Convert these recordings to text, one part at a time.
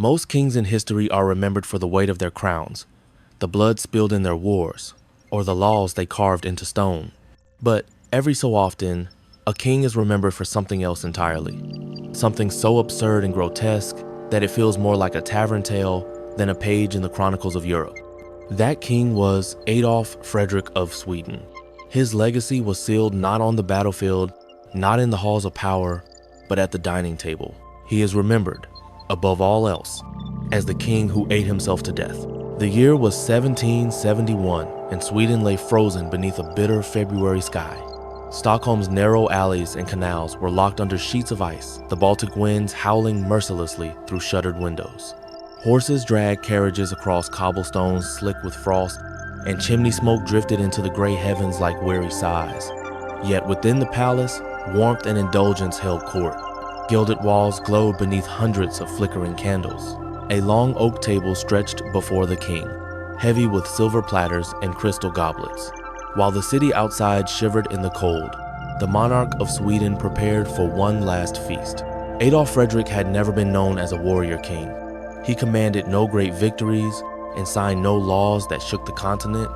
Most kings in history are remembered for the weight of their crowns, the blood spilled in their wars, or the laws they carved into stone. But every so often, a king is remembered for something else entirely. Something so absurd and grotesque that it feels more like a tavern tale than a page in the chronicles of Europe. That king was Adolf Frederick of Sweden. His legacy was sealed not on the battlefield, not in the halls of power, but at the dining table. He is remembered, above all else, as the king who ate himself to death. The year was 1771, and Sweden lay frozen beneath a bitter February sky. Stockholm's narrow alleys and canals were locked under sheets of ice, the Baltic winds howling mercilessly through shuttered windows. Horses dragged carriages across cobblestones slick with frost, and chimney smoke drifted into the gray heavens like weary sighs. Yet within the palace, warmth and indulgence held court. Gilded walls glowed beneath hundreds of flickering candles. A long oak table stretched before the king, heavy with silver platters and crystal goblets. While the city outside shivered in the cold, the monarch of Sweden prepared for one last feast. Adolf Frederick had never been known as a warrior king. He commanded no great victories and signed no laws that shook the continent.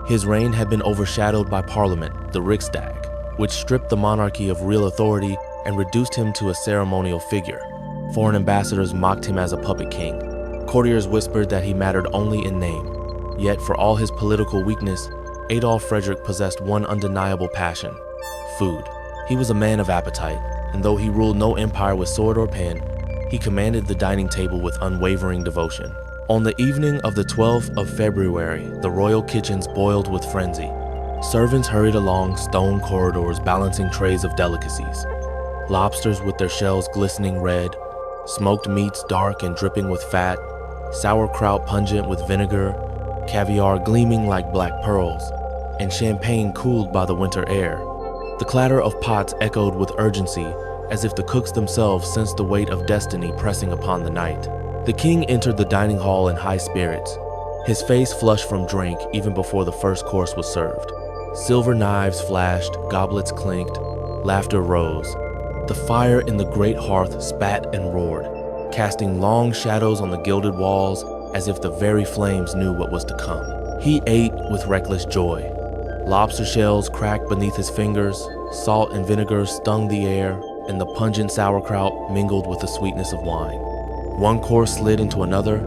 His reign had been overshadowed by Parliament, the Riksdag, which stripped the monarchy of real authority and reduced him to a ceremonial figure. Foreign ambassadors mocked him as a puppet king. Courtiers whispered that he mattered only in name. Yet for all his political weakness, Adolf Frederick possessed one undeniable passion: food. He was a man of appetite, and though he ruled no empire with sword or pen, he commanded the dining table with unwavering devotion. On the evening of the 12th of February, the royal kitchens boiled with frenzy. Servants hurried along stone corridors balancing trays of delicacies. Lobsters with their shells glistening red, smoked meats dark and dripping with fat, sauerkraut pungent with vinegar, caviar gleaming like black pearls, and champagne cooled by the winter air. The clatter of pots echoed with urgency, as if the cooks themselves sensed the weight of destiny pressing upon the night. The king entered the dining hall in high spirits, his face flushed from drink even before the first course was served. Silver knives flashed, goblets clinked, laughter rose. The fire in the great hearth spat and roared, casting long shadows on the gilded walls as if the very flames knew what was to come. He ate with reckless joy. Lobster shells cracked beneath his fingers, salt and vinegar stung the air, and the pungent sauerkraut mingled with the sweetness of wine. One course slid into another,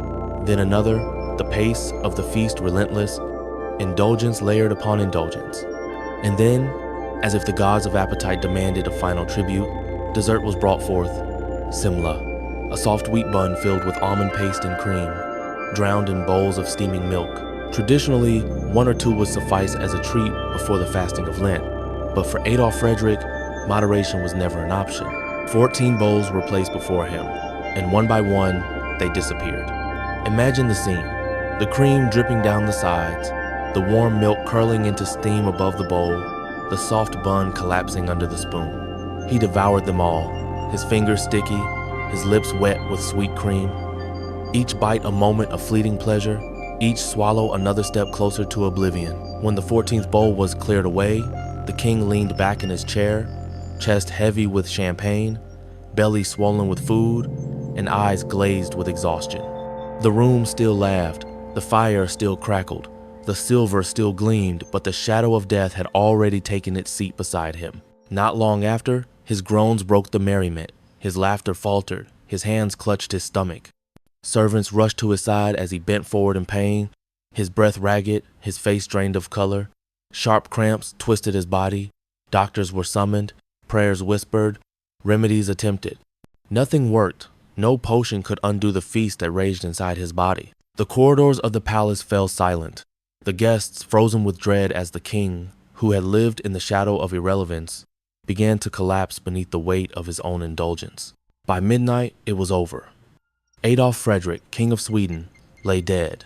then another, the pace of the feast relentless, indulgence layered upon indulgence. And then, as if the gods of appetite demanded a final tribute, dessert was brought forth: semla, a soft wheat bun filled with almond paste and cream, drowned in bowls of steaming milk. Traditionally, one or two would suffice as a treat before the fasting of Lent, but for Adolf Frederick, moderation was never an option. 14 bowls were placed before him, and one by one, they disappeared. Imagine the scene: the cream dripping down the sides, the warm milk curling into steam above the bowl, the soft bun collapsing under the spoon. He devoured them all, his fingers sticky, his lips wet with sweet cream. Each bite a moment of fleeting pleasure, each swallow another step closer to oblivion. When the 14th bowl was cleared away, the king leaned back in his chair, chest heavy with champagne, belly swollen with food, and eyes glazed with exhaustion. The room still laughed, the fire still crackled, the silver still gleamed, but the shadow of death had already taken its seat beside him. Not long after, his groans broke the merriment, his laughter faltered, his hands clutched his stomach. Servants rushed to his side as he bent forward in pain, his breath ragged, his face drained of color. Sharp cramps twisted his body. Doctors were summoned, prayers whispered, remedies attempted. Nothing worked. No potion could undo the feast that raged inside his body. The corridors of the palace fell silent, the guests frozen with dread as the king, who had lived in the shadow of irrelevance, began to collapse beneath the weight of his own indulgence. By midnight, it was over. Adolf Frederick, King of Sweden, lay dead.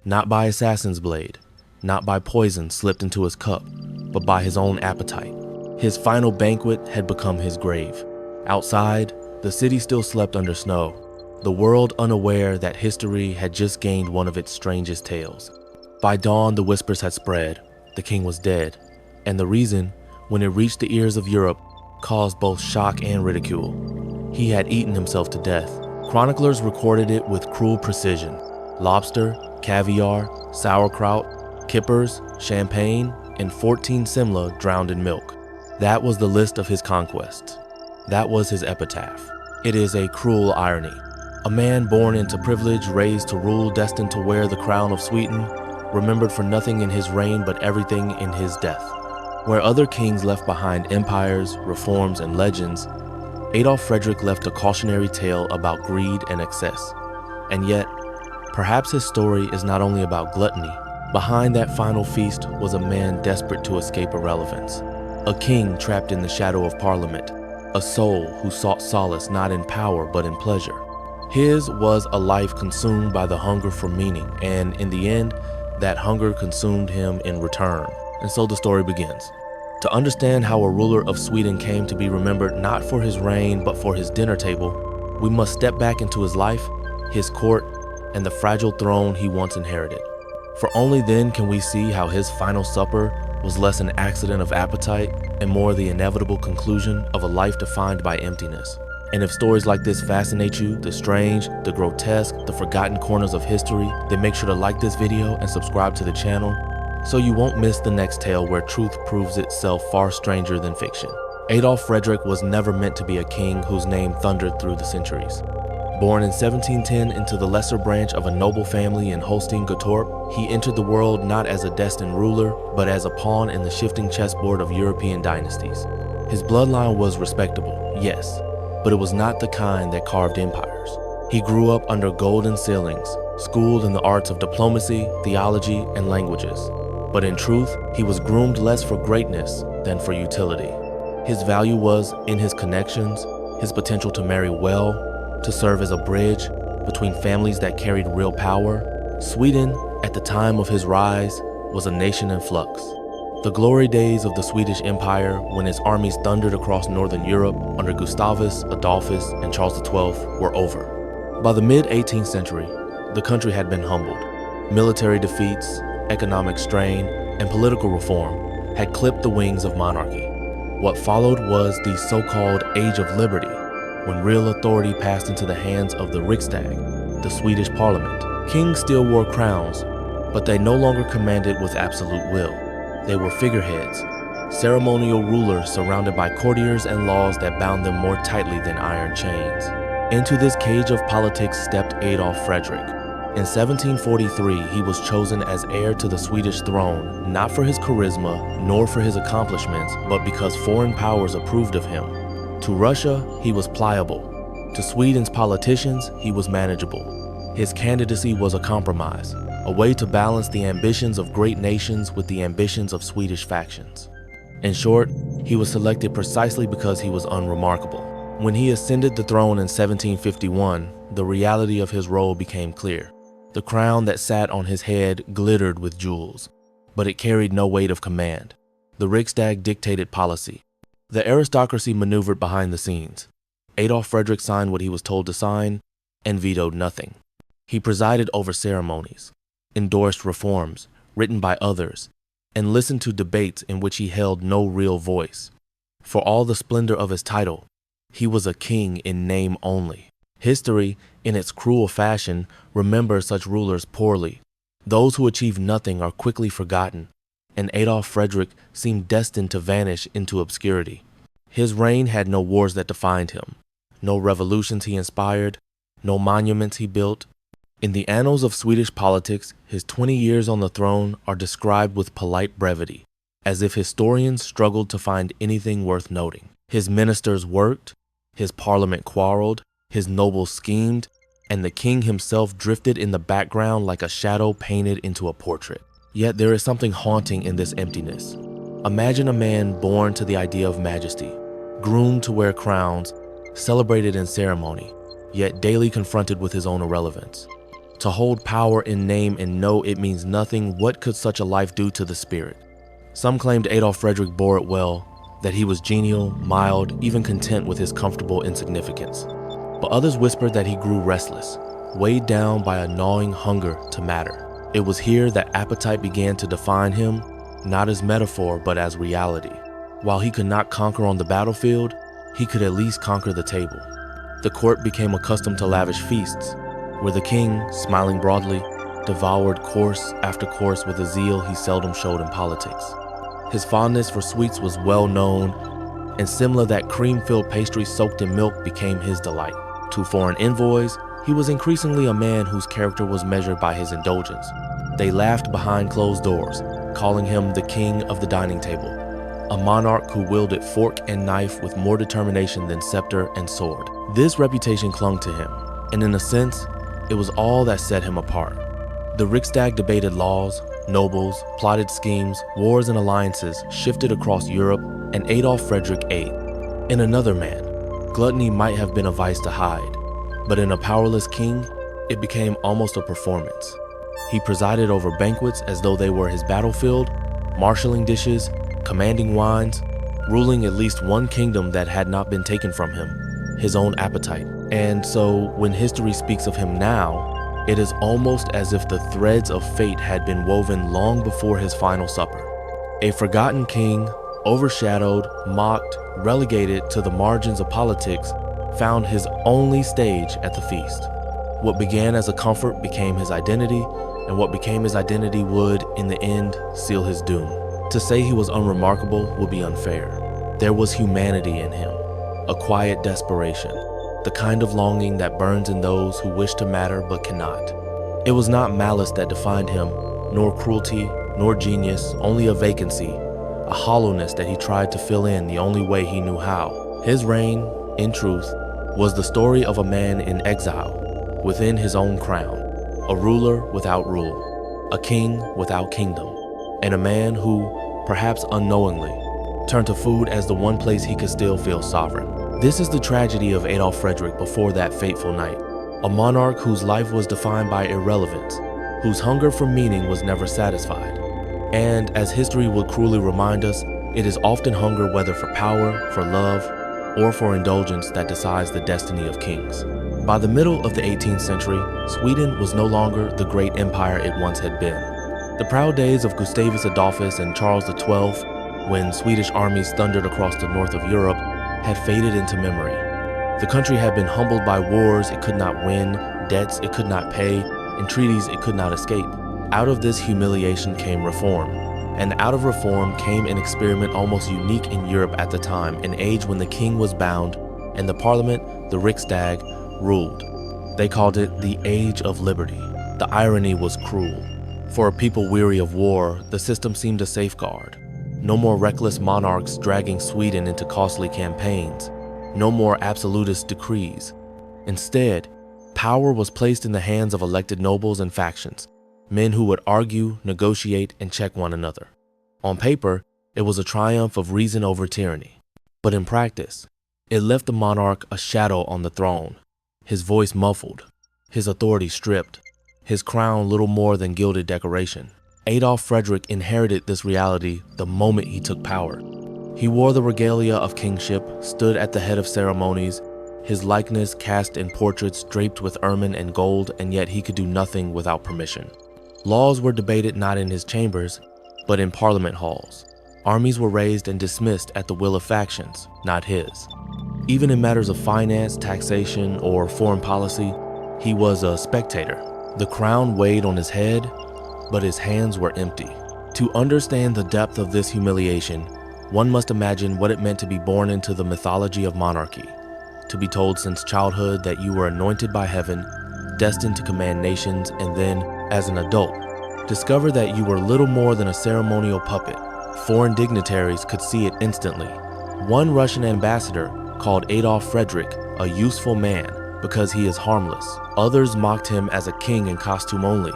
Not by assassin's blade, not by poison slipped into his cup, but by his own appetite. His final banquet had become his grave. Outside, the city still slept under snow, the world unaware that history had just gained one of its strangest tales. By dawn, the whispers had spread. The king was dead, and the reason, when it reached the ears of Europe, caused both shock and ridicule. He had eaten himself to death, Chroniclers recorded it with cruel precision: lobster, caviar, sauerkraut, kippers, champagne, and 14 semla drowned in milk. That was the list of his conquests. That was his epitaph. It is a cruel irony. A man born into privilege, raised to rule, destined to wear the crown of Sweden, remembered for nothing in his reign but everything in his death. Where other kings left behind empires, reforms, and legends, Adolf Frederick left a cautionary tale about greed and excess. And yet, perhaps his story is not only about gluttony. Behind that final feast was a man desperate to escape irrelevance, a king trapped in the shadow of Parliament, a soul who sought solace not in power but in pleasure. His was a life consumed by the hunger for meaning, and in the end, that hunger consumed him in return. And so the story begins. To understand how a ruler of Sweden came to be remembered not for his reign but for his dinner table, we must step back into his life, his court, and the fragile throne he once inherited. For only then can we see how his final supper was less an accident of appetite and more the inevitable conclusion of a life defined by emptiness. And if stories like this fascinate you, the strange, the grotesque, the forgotten corners of history, then make sure to like this video and subscribe to the channel so you won't miss the next tale where truth proves itself far stranger than fiction. Adolf Frederick was never meant to be a king whose name thundered through the centuries. Born in 1710 into the lesser branch of a noble family in Holstein-Gottorp, he entered the world not as a destined ruler, but as a pawn in the shifting chessboard of European dynasties. His bloodline was respectable, yes, but it was not the kind that carved empires. He grew up under golden ceilings, schooled in the arts of diplomacy, theology, and languages. But in truth, he was groomed less for greatness than for utility. His value was in his connections, his potential to marry well, to serve as a bridge between families that carried real power. Sweden, at the time of his rise, was a nation in flux. The glory days of the Swedish Empire, when its armies thundered across northern Europe under Gustavus, Adolphus, and Charles XII, were over. By the mid-18th century, the country had been humbled. Military defeats, economic strain, and political reform had clipped the wings of monarchy. What followed was the so-called Age of Liberty, when real authority passed into the hands of the Riksdag, the Swedish parliament. Kings still wore crowns, but they no longer commanded with absolute will. They were figureheads, ceremonial rulers surrounded by courtiers and laws that bound them more tightly than iron chains. Into this cage of politics stepped Adolf Frederick. In 1743, he was chosen as heir to the Swedish throne, not for his charisma, nor for his accomplishments, but because foreign powers approved of him. To Russia, he was pliable. To Sweden's politicians, he was manageable. His candidacy was a compromise, a way to balance the ambitions of great nations with the ambitions of Swedish factions. In short, he was selected precisely because he was unremarkable. When he ascended the throne in 1751, the reality of his role became clear. The crown that sat on his head glittered with jewels, but it carried no weight of command. The Riksdag dictated policy. The aristocracy maneuvered behind the scenes. Adolf Frederick signed what he was told to sign and vetoed nothing. He presided over ceremonies, endorsed reforms written by others, and listened to debates in which he held no real voice. For all the splendor of his title, he was a king in name only. History, in its cruel fashion, remembers such rulers poorly. Those who achieve nothing are quickly forgotten, and Adolf Frederick seemed destined to vanish into obscurity. His reign had no wars that defined him, no revolutions he inspired, no monuments he built. In the annals of Swedish politics, his 20 years on the throne are described with polite brevity, as if historians struggled to find anything worth noting. His ministers worked, his parliament quarreled, his nobles schemed, and the king himself drifted in the background like a shadow painted into a portrait. Yet there is something haunting in this emptiness. Imagine a man born to the idea of majesty, groomed to wear crowns, celebrated in ceremony, yet daily confronted with his own irrelevance. To hold power in name and know it means nothing, what could such a life do to the spirit? Some claimed Adolf Frederick bore it well, that he was genial, mild, even content with his comfortable insignificance. But others whispered that he grew restless, weighed down by a gnawing hunger to matter. It was here that appetite began to define him, not as metaphor but as reality. While he could not conquer on the battlefield, he could at least conquer the table. The court became accustomed to lavish feasts, where the king, smiling broadly, devoured course after course with a zeal he seldom showed in politics. His fondness for sweets was well known, and semla, that cream-filled pastry soaked in milk, became his delight. To foreign envoys, he was increasingly a man whose character was measured by his indulgence. They laughed behind closed doors, calling him the king of the dining table, a monarch who wielded fork and knife with more determination than scepter and sword. This reputation clung to him, and in a sense, it was all that set him apart. The Riksdag debated laws, nobles, plotted schemes, wars and alliances shifted across Europe, and Adolf Frederick ate. In another man, gluttony might have been a vice to hide, but in a powerless king, it became almost a performance. He presided over banquets as though they were his battlefield, marshaling dishes, commanding wines, ruling at least one kingdom that had not been taken from him, his own appetite. And so, when history speaks of him now, it is almost as if the threads of fate had been woven long before his final supper. A forgotten king, overshadowed, mocked, relegated to the margins of politics, found his only stage at the feast. What began as a comfort became his identity, and what became his identity would, in the end, seal his doom. To say he was unremarkable would be unfair. There was humanity in him, a quiet desperation, the kind of longing that burns in those who wish to matter but cannot. It was not malice that defined him, nor cruelty, nor genius, only a vacancy, a hollowness that he tried to fill in the only way he knew how. His reign, in truth, was the story of a man in exile, within his own crown, a ruler without rule, a king without kingdom, and a man who, perhaps unknowingly, turned to food as the one place he could still feel sovereign. This is the tragedy of Adolf Frederick before that fateful night, a monarch whose life was defined by irrelevance, whose hunger for meaning was never satisfied. And as history would cruelly remind us, it is often hunger, whether for power, for love, or for indulgence, that decides the destiny of kings. By the middle of the 18th century, Sweden was no longer the great empire it once had been. The proud days of Gustavus Adolphus and Charles XII, when Swedish armies thundered across the north of Europe, had faded into memory. The country had been humbled by wars it could not win, debts it could not pay, and treaties it could not escape. Out of this humiliation came reform, and out of reform came an experiment almost unique in Europe at the time, an age when the king was bound and the parliament, the Riksdag, ruled. They called it the Age of Liberty. The irony was cruel. For a people weary of war, the system seemed a safeguard. No more reckless monarchs dragging Sweden into costly campaigns. No more absolutist decrees. Instead, power was placed in the hands of elected nobles and factions, men who would argue, negotiate, and check one another. On paper, it was a triumph of reason over tyranny. But in practice, it left the monarch a shadow on the throne, his voice muffled, his authority stripped, his crown little more than gilded decoration. Adolf Frederick inherited this reality the moment he took power. He wore the regalia of kingship, stood at the head of ceremonies, his likeness cast in portraits draped with ermine and gold, and yet he could do nothing without permission. Laws were debated not in his chambers, but in parliament halls. Armies were raised and dismissed at the will of factions, not his. Even in matters of finance, taxation, or foreign policy, he was a spectator. The crown weighed on his head, but his hands were empty. To understand the depth of this humiliation, one must imagine what it meant to be born into the mythology of monarchy, to be told since childhood that you were anointed by heaven, destined to command nations, and then, as an adult, discover that you were little more than a ceremonial puppet. Foreign dignitaries could see it instantly. One Russian ambassador called Adolf Frederick a useful man because he is harmless. Others mocked him as a king in costume only,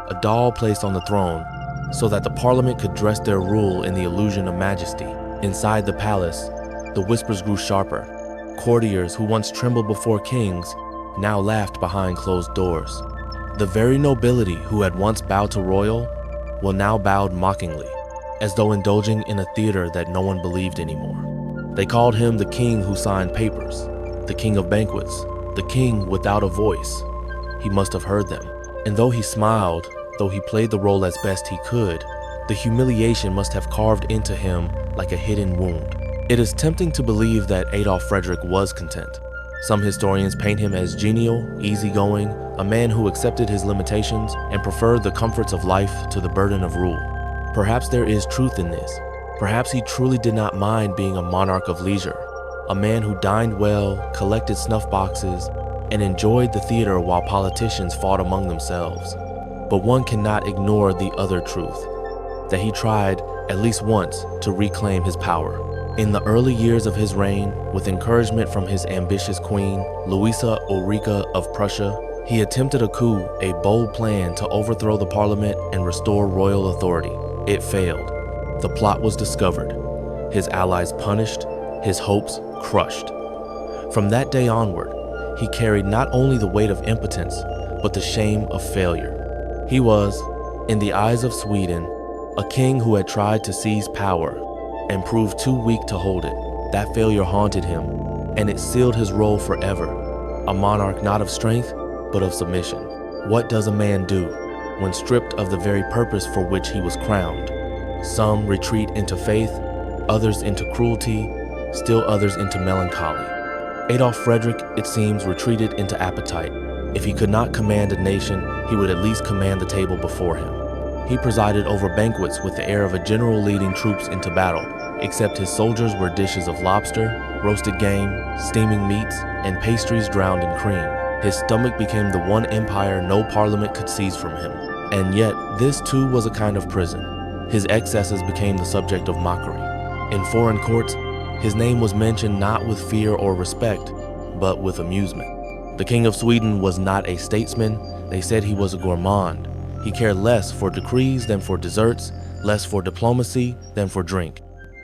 a doll placed on the throne so that the parliament could dress their rule in the illusion of majesty. Inside the palace, the whispers grew sharper. Courtiers who once trembled before kings now laughed behind closed doors. The very nobility who had once bowed to royal will now bowed mockingly, as though indulging in a theater that no one believed anymore. They called him the king who signed papers, the king of banquets, the king without a voice. He must have heard them. And though he smiled, though he played the role as best he could, the humiliation must have carved into him like a hidden wound. It is tempting to believe that Adolf Frederick was content. Some historians paint him as genial, easygoing, a man who accepted his limitations and preferred the comforts of life to the burden of rule. Perhaps there is truth in this. Perhaps he truly did not mind being a monarch of leisure, a man who dined well, collected snuff boxes, and enjoyed the theater while politicians fought among themselves. But one cannot ignore the other truth, that he tried, at least once, to reclaim his power. In the early years of his reign, with encouragement from his ambitious queen, Louisa Ulrika of Prussia, he attempted a coup, a bold plan to overthrow the parliament and restore royal authority. It failed. The plot was discovered, his allies punished, his hopes crushed. From that day onward, he carried not only the weight of impotence, but the shame of failure. He was, in the eyes of Sweden, a king who had tried to seize power and proved too weak to hold it. That failure haunted him, and it sealed his role forever. A monarch not of strength, but of submission. What does a man do when stripped of the very purpose for which he was crowned? Some retreat into faith, others into cruelty, still others into melancholy. Adolf Frederick, it seems, retreated into appetite. If he could not command a nation, he would at least command the table before him. He presided over banquets with the air of a general leading troops into battle, except his soldiers were dishes of lobster, roasted game, steaming meats, and pastries drowned in cream. His stomach became the one empire no parliament could seize from him. And yet, this too was a kind of prison. His excesses became the subject of mockery. In foreign courts, his name was mentioned not with fear or respect, but with amusement. The King of Sweden was not a statesman. They said he was a gourmand. He cared less for decrees than for desserts, less for diplomacy than for drink.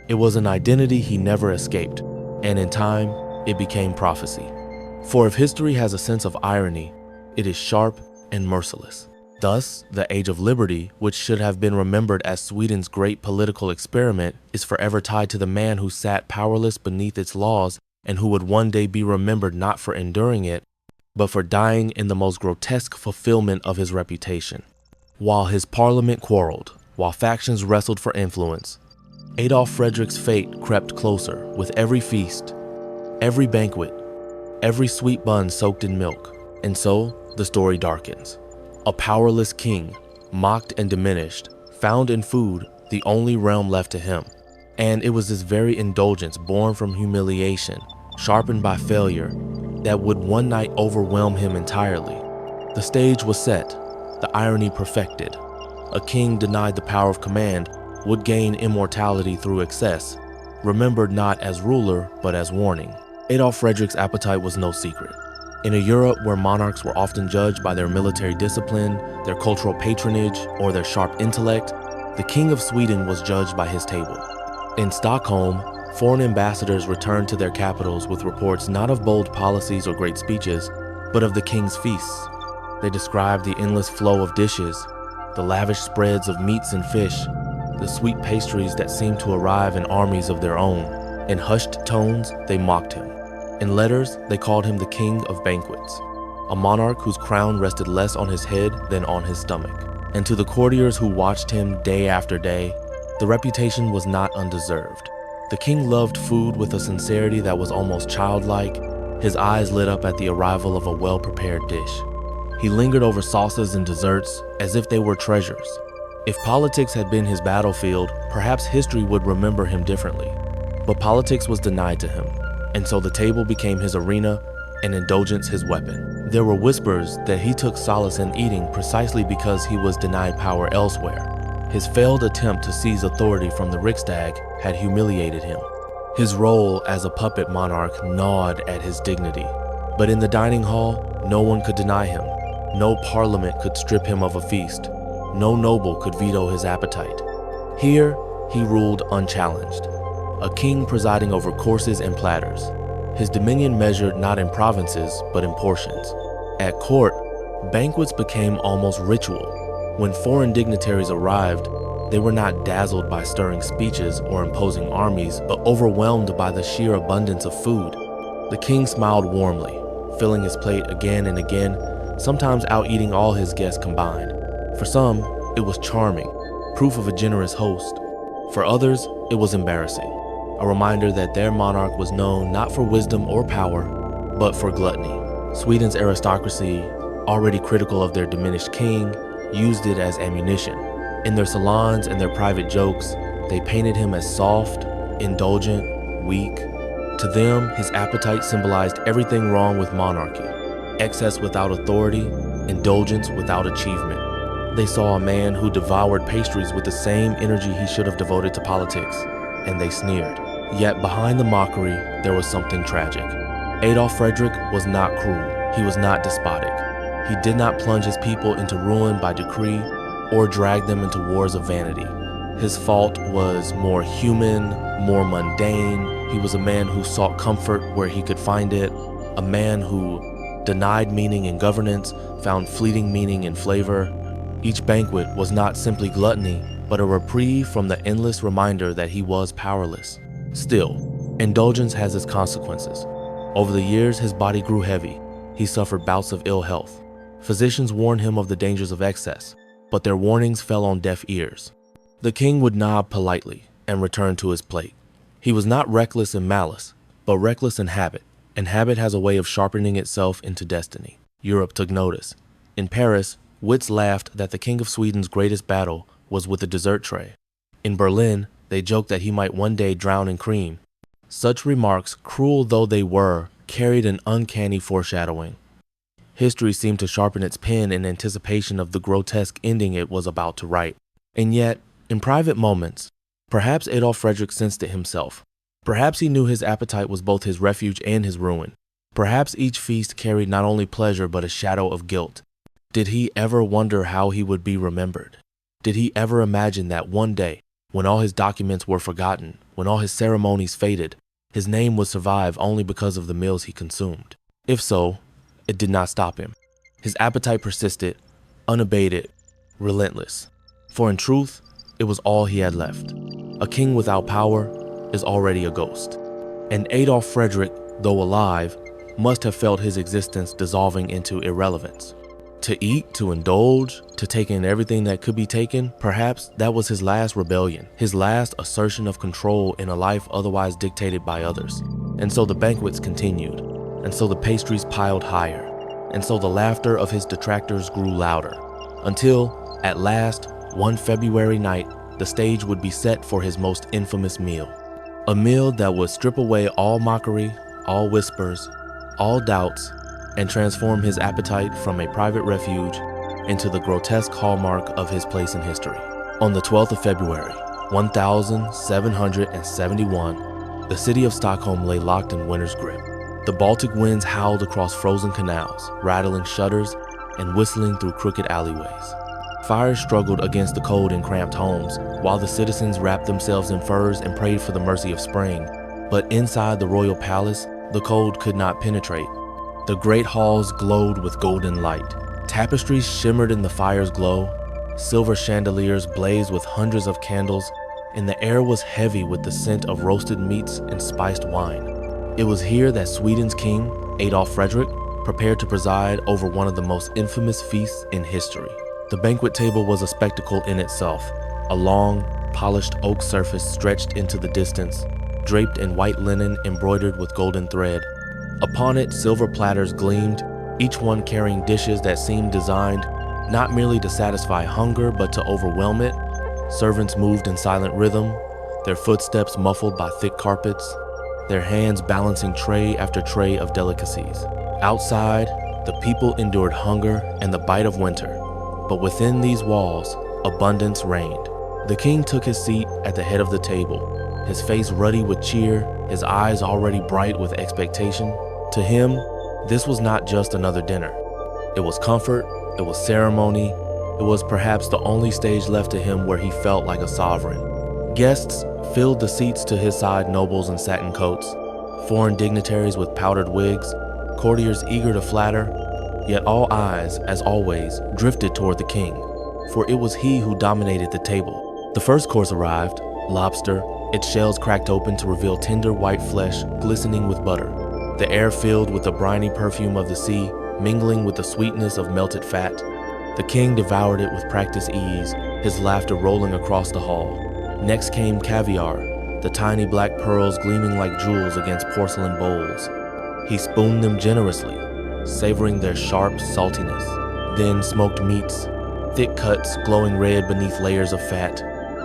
It was an identity he never escaped, and in time, it became prophecy. For if history has a sense of irony, it is sharp and merciless. Thus, the Age of Liberty, which should have been remembered as Sweden's great political experiment, is forever tied to the man who sat powerless beneath its laws and who would one day be remembered not for enduring it, but for dying in the most grotesque fulfillment of his reputation. While his parliament quarreled, while factions wrestled for influence, Adolf Frederick's fate crept closer with every feast, every banquet, every sweet bun soaked in milk. And so, the story darkens. A powerless king, mocked and diminished, found in food the only realm left to him. And it was this very indulgence born from humiliation, sharpened by failure, that would one night overwhelm him entirely. The stage was set, the irony perfected. A king denied the power of command would gain immortality through excess, remembered not as ruler, but as warning. Adolf Frederick's appetite was no secret. In a Europe where monarchs were often judged by their military discipline, their cultural patronage, or their sharp intellect, the King of Sweden was judged by his table. In Stockholm, foreign ambassadors returned to their capitals with reports not of bold policies or great speeches, but of the king's feasts. They described the endless flow of dishes, the lavish spreads of meats and fish, the sweet pastries that seemed to arrive in armies of their own. In hushed tones, they mocked him. In letters, they called him the King of Banquets, a monarch whose crown rested less on his head than on his stomach. And to the courtiers who watched him day after day, the reputation was not undeserved. The king loved food with a sincerity that was almost childlike. His eyes lit up at the arrival of a well-prepared dish. He lingered over sauces and desserts as if they were treasures. If politics had been his battlefield, perhaps history would remember him differently. But politics was denied to him, and so the table became his arena and indulgence his weapon. There were whispers that he took solace in eating precisely because he was denied power elsewhere. His failed attempt to seize authority from the Riksdag had humiliated him. His role as a puppet monarch gnawed at his dignity. But in the dining hall, no one could deny him. No parliament could strip him of a feast. No noble could veto his appetite. Here, he ruled unchallenged, a king presiding over courses and platters. His dominion measured not in provinces, but in portions. At court, banquets became almost ritual. When foreign dignitaries arrived, they were not dazzled by stirring speeches or imposing armies, but overwhelmed by the sheer abundance of food. The king smiled warmly, filling his plate again and again, sometimes out-eating all his guests combined. For some, it was charming, proof of a generous host. For others, it was embarrassing, a reminder that their monarch was known not for wisdom or power, but for gluttony. Sweden's aristocracy, already critical of their diminished king, used it as ammunition. In their salons and their private jokes, they painted him as soft, indulgent, weak. To them, his appetite symbolized everything wrong with monarchy: excess without authority, indulgence without achievement. They saw a man who devoured pastries with the same energy he should have devoted to politics, and they sneered. Yet behind the mockery, there was something tragic. Adolf Frederick was not cruel. He was not despotic. He did not plunge his people into ruin by decree or drag them into wars of vanity. His fault was more human, more mundane. He was a man who sought comfort where he could find it, a man who denied meaning in governance, found fleeting meaning in flavor. Each banquet was not simply gluttony, but a reprieve from the endless reminder that he was powerless. Still, indulgence has its consequences. Over the years, his body grew heavy. He suffered bouts of ill health. Physicians warned him of the dangers of excess, but their warnings fell on deaf ears. The king would nod politely and return to his plate. He was not reckless in malice, but reckless in habit, and habit has a way of sharpening itself into destiny. Europe took notice. In Paris, wits laughed that the King of Sweden's greatest battle was with the dessert tray. In Berlin, they joked that he might one day drown in cream. Such remarks, cruel though they were, carried an uncanny foreshadowing. History seemed to sharpen its pen in anticipation of the grotesque ending it was about to write. And yet, in private moments, perhaps Adolf Frederick sensed it himself. Perhaps he knew his appetite was both his refuge and his ruin. Perhaps each feast carried not only pleasure but a shadow of guilt. Did he ever wonder how he would be remembered? Did he ever imagine that one day, when all his documents were forgotten, when all his ceremonies faded, his name would survive only because of the meals he consumed? If so, it did not stop him. His appetite persisted, unabated, relentless. For in truth, it was all he had left. A king without power is already a ghost. And Adolf Frederick, though alive, must have felt his existence dissolving into irrelevance. To eat, to indulge, to take in everything that could be taken, perhaps that was his last rebellion, his last assertion of control in a life otherwise dictated by others. And so the banquets continued, and so the pastries piled higher, and so the laughter of his detractors grew louder, until, at last, one February night, the stage would be set for his most infamous meal. A meal that would strip away all mockery, all whispers, all doubts, and transform his appetite from a private refuge into the grotesque hallmark of his place in history. On the 12th of February, 1771, the city of Stockholm lay locked in winter's grip. The Baltic winds howled across frozen canals, rattling shutters and whistling through crooked alleyways. Fires struggled against the cold in cramped homes, while the citizens wrapped themselves in furs and prayed for the mercy of spring. But inside the royal palace, the cold could not penetrate. The great halls glowed with golden light. Tapestries shimmered in the fire's glow. Silver chandeliers blazed with hundreds of candles, and the air was heavy with the scent of roasted meats and spiced wine. It was here that Sweden's king, Adolf Frederick, prepared to preside over one of the most infamous feasts in history. The banquet table was a spectacle in itself, a long, polished oak surface stretched into the distance, draped in white linen embroidered with golden thread. Upon it, silver platters gleamed, each one carrying dishes that seemed designed not merely to satisfy hunger, but to overwhelm it. Servants moved in silent rhythm, their footsteps muffled by thick carpets, their hands balancing tray after tray of delicacies. Outside, the people endured hunger and the bite of winter, but within these walls, abundance reigned. The king took his seat at the head of the table, his face ruddy with cheer, his eyes already bright with expectation. To him, this was not just another dinner. It was comfort, it was ceremony, it was perhaps the only stage left to him where he felt like a sovereign. Guests filled the seats to his side, nobles in satin coats, foreign dignitaries with powdered wigs, courtiers eager to flatter, yet all eyes, as always, drifted toward the king, for it was he who dominated the table. The first course arrived, lobster, its shells cracked open to reveal tender white flesh glistening with butter. The air filled with the briny perfume of the sea, mingling with the sweetness of melted fat. The king devoured it with practiced ease, his laughter rolling across the hall. Next came caviar, the tiny black pearls gleaming like jewels against porcelain bowls. He spooned them generously, savoring their sharp saltiness. Then smoked meats, thick cuts glowing red beneath layers of fat,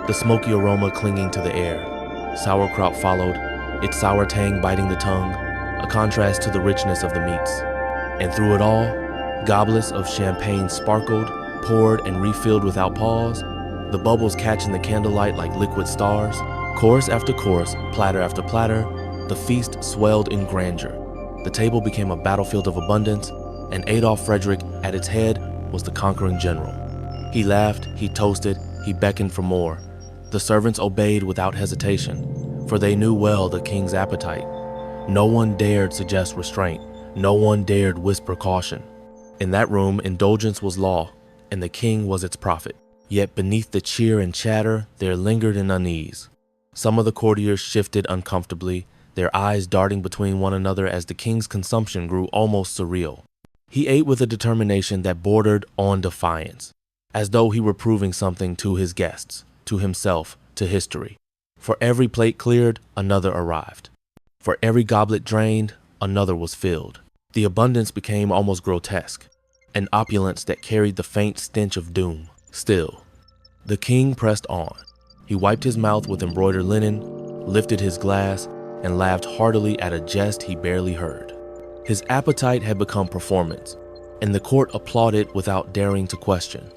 the smoky aroma clinging to the air. Sauerkraut followed, its sour tang biting the tongue, a contrast to the richness of the meats. And through it all, goblets of champagne sparkled, poured, and refilled without pause, the bubbles catching the candlelight like liquid stars. Course after course, platter after platter, the feast swelled in grandeur. The table became a battlefield of abundance, and Adolf Frederick, at its head, was the conquering general. He laughed, he toasted, he beckoned for more. The servants obeyed without hesitation, for they knew well the king's appetite. No one dared suggest restraint. No one dared whisper caution. In that room, indulgence was law, and the king was its prophet. Yet beneath the cheer and chatter, there lingered an unease. Some of the courtiers shifted uncomfortably, their eyes darting between one another as the king's consumption grew almost surreal. He ate with a determination that bordered on defiance, as though he were proving something to his guests, to himself, to history. For every plate cleared, another arrived. For every goblet drained, another was filled. The abundance became almost grotesque, an opulence that carried the faint stench of doom. Still, the king pressed on. He wiped his mouth with embroidered linen, lifted his glass, and laughed heartily at a jest he barely heard. His appetite had become performance, and the court applauded without daring to question.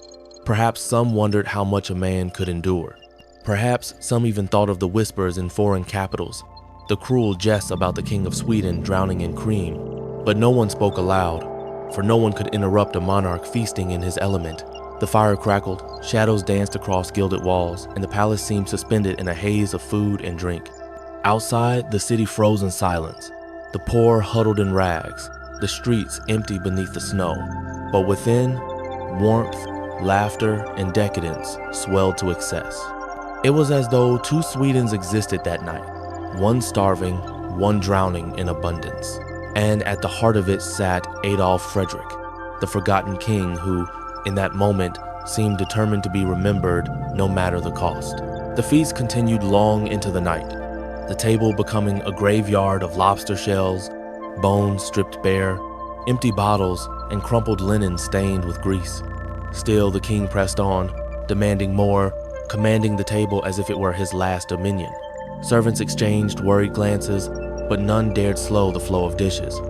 Perhaps some wondered how much a man could endure. Perhaps some even thought of the whispers in foreign capitals, the cruel jests about the King of Sweden drowning in cream. But no one spoke aloud, for no one could interrupt a monarch feasting in his element. The fire crackled, shadows danced across gilded walls, and the palace seemed suspended in a haze of food and drink. Outside, the city froze in silence, the poor huddled in rags, the streets empty beneath the snow. But within, warmth, laughter, and decadence swelled to excess. It was as though two Swedens existed that night, one starving, one drowning in abundance. And at the heart of it sat Adolf Frederick, the forgotten king who, in that moment, seemed determined to be remembered no matter the cost. The feast continued long into the night, the table becoming a graveyard of lobster shells, bones stripped bare, empty bottles, and crumpled linen stained with grease. Still, the king pressed on, demanding more, commanding the table as if it were his last dominion. Servants exchanged worried glances, but none dared slow the flow of dishes.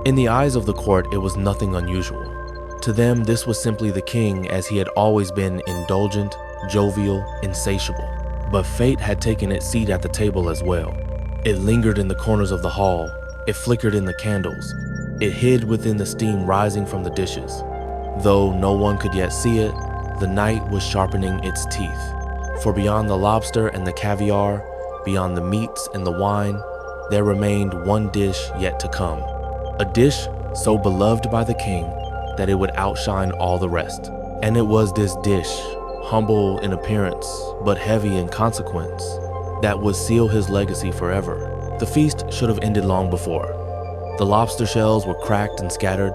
In the eyes of the court, it was nothing unusual. To them, this was simply the king as he had always been, indulgent, jovial, insatiable. But fate had taken its seat at the table as well. It lingered in the corners of the hall. It flickered in the candles. It hid within the steam rising from the dishes. Though no one could yet see it, the night was sharpening its teeth. For beyond the lobster and the caviar, beyond the meats and the wine, there remained one dish yet to come. A dish so beloved by the king that it would outshine all the rest. And it was this dish, humble in appearance, but heavy in consequence, that would seal his legacy forever. The feast should have ended long before. The lobster shells were cracked and scattered,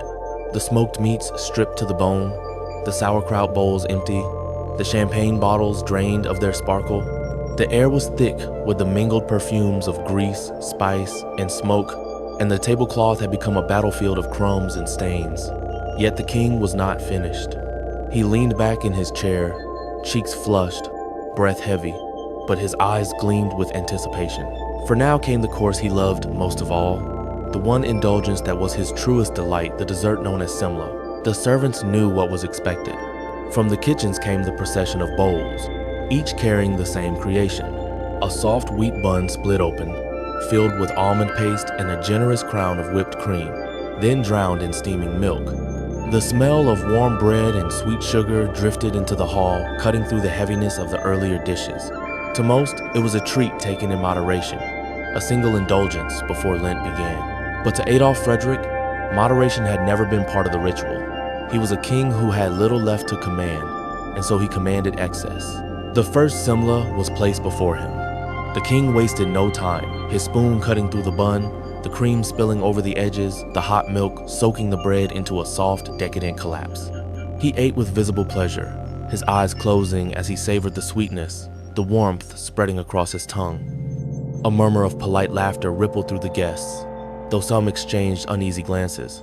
the smoked meats stripped to the bone, the sauerkraut bowls empty, the champagne bottles drained of their sparkle. The air was thick with the mingled perfumes of grease, spice, and smoke, and the tablecloth had become a battlefield of crumbs and stains. Yet the king was not finished. He leaned back in his chair, cheeks flushed, breath heavy, but his eyes gleamed with anticipation. For now came the course he loved most of all, the one indulgence that was his truest delight, the dessert known as semla. The servants knew what was expected. From the kitchens came the procession of bowls, each carrying the same creation, a soft wheat bun split open, filled with almond paste and a generous crown of whipped cream, then drowned in steaming milk. The smell of warm bread and sweet sugar drifted into the hall, cutting through the heaviness of the earlier dishes. To most, it was a treat taken in moderation, a single indulgence before Lent began. But to Adolf Frederick, moderation had never been part of the ritual. He was a king who had little left to command, and so he commanded excess. The first semla was placed before him. The king wasted no time, his spoon cutting through the bun, the cream spilling over the edges, the hot milk soaking the bread into a soft, decadent collapse. He ate with visible pleasure, his eyes closing as he savored the sweetness, the warmth spreading across his tongue. A murmur of polite laughter rippled through the guests. though some exchanged uneasy glances.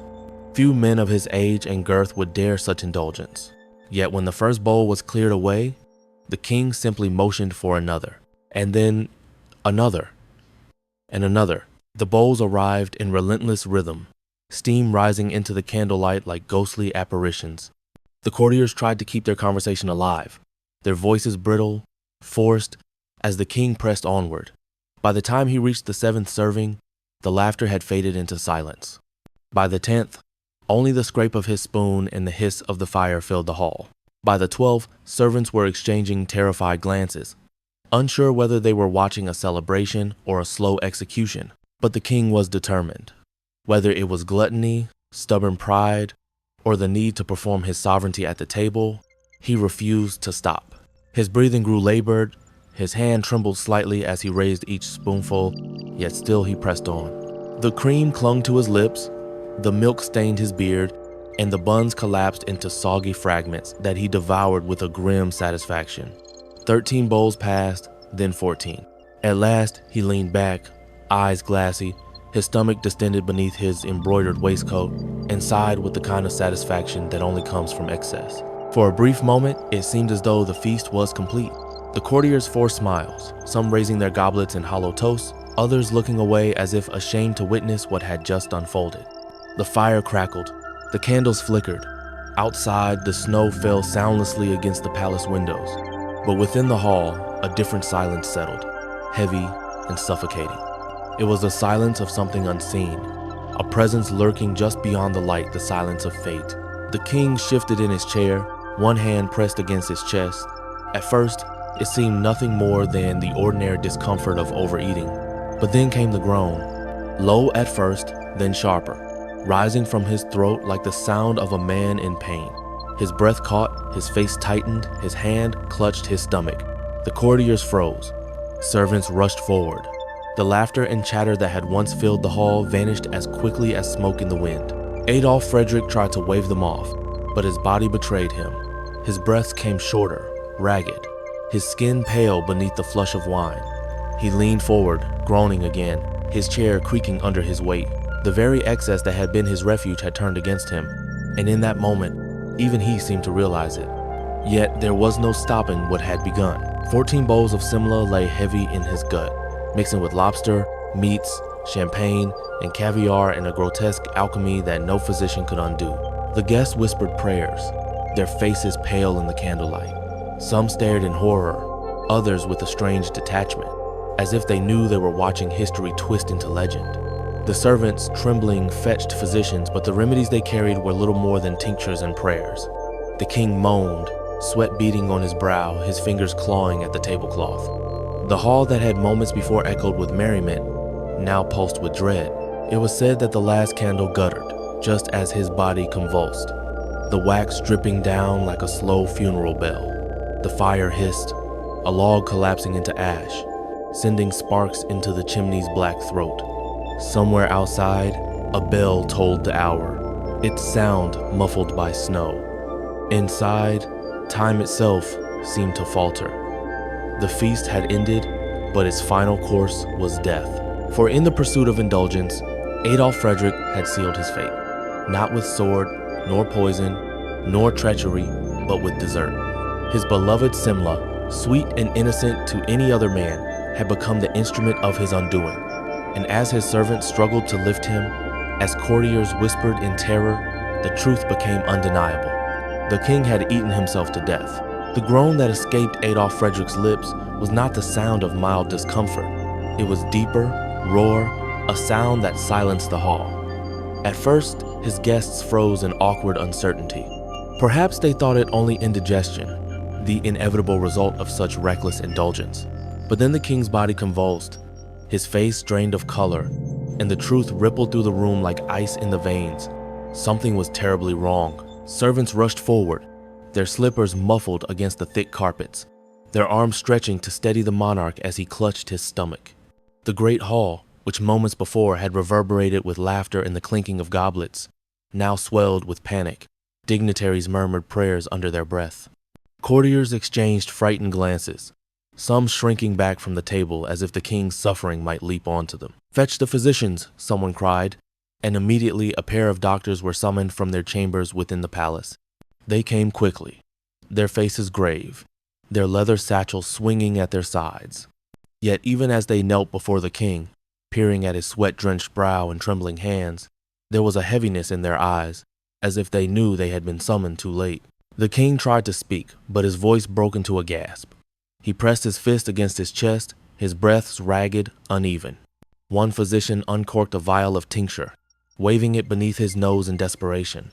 Few men of his age and girth would dare such indulgence. Yet when the first bowl was cleared away, the king simply motioned for another, and then another, and another. The bowls arrived in relentless rhythm, steam rising into the candlelight like ghostly apparitions. The courtiers tried to keep their conversation alive, their voices brittle, forced, as the king pressed onward. By the time he reached the 7th serving, the laughter had faded into silence. By the 10th, only the scrape of his spoon and the hiss of the fire filled the hall. By the 12th, servants were exchanging terrified glances, unsure whether they were watching a celebration or a slow execution. But the king was determined. Whether it was gluttony, stubborn pride, or the need to perform his sovereignty at the table, he refused to stop. His breathing grew labored, his hand trembled slightly as he raised each spoonful, yet still he pressed on. The cream clung to his lips, the milk stained his beard, and the buns collapsed into soggy fragments that he devoured with a grim satisfaction. 13 bowls passed, then 14. At last, he leaned back, eyes glassy, his stomach distended beneath his embroidered waistcoat, and sighed with the kind of satisfaction that only comes from excess. For a brief moment, it seemed as though the feast was complete. The courtiers forced smiles, some raising their goblets in hollow toasts, others looking away as if ashamed to witness what had just unfolded. The fire crackled, the candles flickered. Outside, the snow fell soundlessly against the palace windows. But within the hall, a different silence settled, heavy and suffocating. It was the silence of something unseen, a presence lurking just beyond the light, the silence of fate. The king shifted in his chair, one hand pressed against his chest. At first, it seemed nothing more than the ordinary discomfort of overeating. But then came the groan, low at first, then sharper, rising from his throat like the sound of a man in pain. His breath caught, his face tightened, his hand clutched his stomach. The courtiers froze. Servants rushed forward. The laughter and chatter that had once filled the hall vanished as quickly as smoke in the wind. Adolf Frederick tried to wave them off, but his body betrayed him. His breaths came shorter, ragged, his skin pale beneath the flush of wine. He leaned forward, groaning again, his chair creaking under his weight. The very excess that had been his refuge had turned against him, and in that moment, even he seemed to realize it. Yet there was no stopping what had begun. 14 bowls of semla lay heavy in his gut, mixing with lobster, meats, champagne, and caviar in a grotesque alchemy that no physician could undo. The guests whispered prayers, their faces pale in the candlelight. Some stared in horror, others with a strange detachment, as if they knew they were watching history twist into legend. The servants, trembling, fetched physicians, but the remedies they carried were little more than tinctures and prayers. The king moaned, sweat beading on his brow, his fingers clawing at the tablecloth. The hall that had moments before echoed with merriment now pulsed with dread. It was said that the last candle guttered, just as his body convulsed, the wax dripping down like a slow funeral bell. The fire hissed, a log collapsing into ash, sending sparks into the chimney's black throat. Somewhere outside, a bell tolled the hour, its sound muffled by snow. Inside, time itself seemed to falter. The feast had ended, but its final course was death. For in the pursuit of indulgence, Adolf Frederick had sealed his fate, not with sword, nor poison, nor treachery, but with dessert. His beloved semla, sweet and innocent to any other man, had become the instrument of his undoing. And as his servants struggled to lift him, as courtiers whispered in terror, the truth became undeniable. The king had eaten himself to death. The groan that escaped Adolf Frederick's lips was not the sound of mild discomfort. It was deeper, roar, a sound that silenced the hall. At first, his guests froze in awkward uncertainty. Perhaps they thought it only indigestion, the inevitable result of such reckless indulgence. But then the king's body convulsed, his face drained of color, and the truth rippled through the room like ice in the veins. Something was terribly wrong. Servants rushed forward, their slippers muffled against the thick carpets, their arms stretching to steady the monarch as he clutched his stomach. The great hall, which moments before had reverberated with laughter and the clinking of goblets, now swelled with panic. Dignitaries murmured prayers under their breath. Courtiers exchanged frightened glances. some shrinking back from the table as if the king's suffering might leap onto them. "Fetch the physicians," someone cried, and immediately a pair of doctors were summoned from their chambers within the palace. They came quickly, their faces grave, their leather satchels swinging at their sides. Yet even as they knelt before the king, peering at his sweat-drenched brow and trembling hands, there was a heaviness in their eyes, as if they knew they had been summoned too late. The king tried to speak, but his voice broke into a gasp. He pressed his fist against his chest, his breaths ragged, uneven. One physician uncorked a vial of tincture, waving it beneath his nose in desperation.